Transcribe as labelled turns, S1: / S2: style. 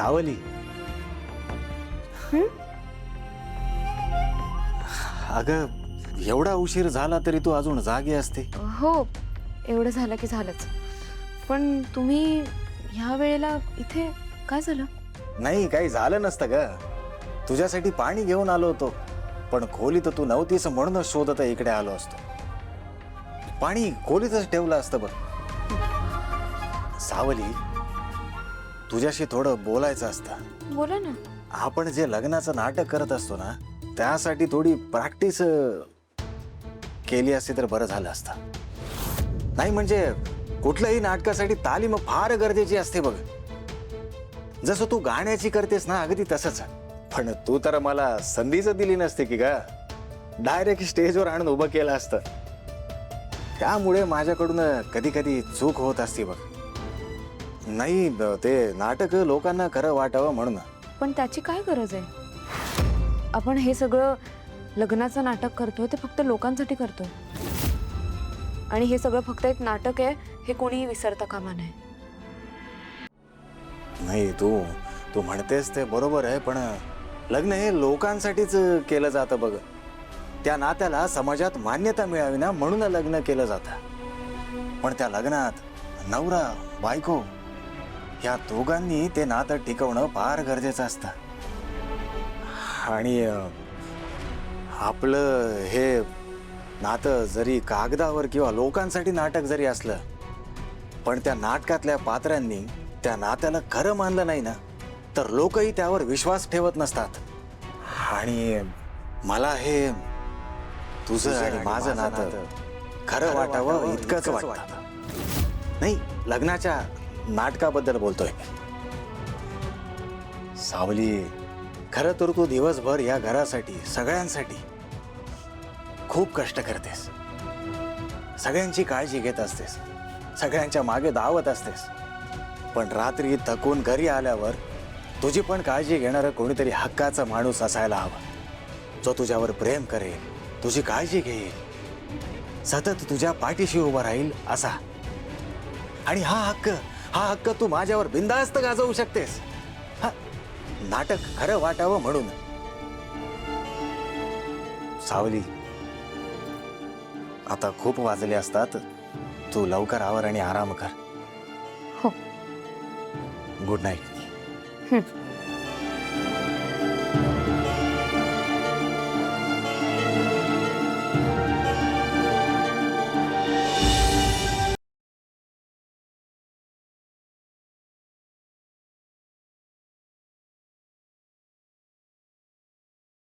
S1: सावली, अगं एवढा उशीर झाला तरी तू अजून जागी असते.
S2: हो, एवढं झालं की झालंच. पण तुम्ही ह्या वेळेला इथे काय झालं?
S1: नाही, काही झालं नसतं ग. तुझ्यासाठी पाणी घेऊन आलो होतो, पण खोलीत तू नव्हतीस म्हणूनच शोधत इकडे आलो असतो. पाणी खोलीतच ठेवलं असतं बघ. सावली, तुझ्याशी थोडं बोलायचं असतं.
S2: बोला ना.
S1: आपण जे लग्नाचं नाटक करत असतो ना, त्यासाठी थोडी प्रॅक्टिस केली असती तर बरं झालं असतं. नाही म्हणजे कुठल्याही नाटकासाठी तालीम फार गरजेची असते बघ. जसं तू गाण्याची करतेस ना, अगदी तसंच. पण तू तर मला संधीच दिली नसते की ग. डायरेक्ट स्टेजवर आणून उभं केलं असतं. त्यामुळे माझ्याकडून कधी कधी चूक होत असते बघ. नाही, ते नाटक लोकांना खरं वाटावं म्हणून.
S2: पण त्याची काय गरज आहे? आपण हे सगळं लग्नाचं नाटक करतोय ते फक्त लोकांसाठी करतोय. आणि हे सगळं फक्त एक नाटक आहे हे कोणीही विसरता कामा नये.
S1: नाही, तू म्हणतेस ते बरोबर आहे, पण लग्न हे लोकांसाठीच केलं जातं बघ. त्या नात्याला समाजात मान्यता मिळावी ना, म्हणून लग्न केलं जातं. पण त्या लग्नात नवरा बायको या दोघांनी ते नातं टिकवणं फार गरजेचं असतं. आणि आपलं हे नातं जरी कागदावर किंवा लोकांसाठी नाटक जरी असलं, पण त्या नाटकातल्या पात्रांनी त्या नात्याला खरं मानलं नाही ना, तर लोकही त्यावर विश्वास ठेवत नसतात. आणि मला हे तुझं आणि माझं नातं खरं वाटावं इतकंच वाटतं. नाही, लग्नाच्या नाटकाबद्दल बोलतोय. सावली, खरं तर तू दिवसभर या घरासाठी सगळ्यांसाठी खूप कष्ट करतेस. सगळ्यांची काळजी घेत असतेस, सगळ्यांच्या मागे धावत असतेस. पण रात्री थकून घरी आल्यावर तुझी पण काळजी घेणारं कोणीतरी हक्काचा माणूस असायला हवा, जो तुझ्यावर प्रेम करेल, तुझी काळजी घेईल, सतत तुझ्या पाठीशी उभा राहील असा. आणि हा हक्क तू माझ्यावर बिनधास्त गाजवू शकतेस. नाटक खरं वाटावं म्हणून. सावली, आता खूप वाजले असतात. तू लवकर आवर आणि आराम कर.
S2: हो.
S1: Good night.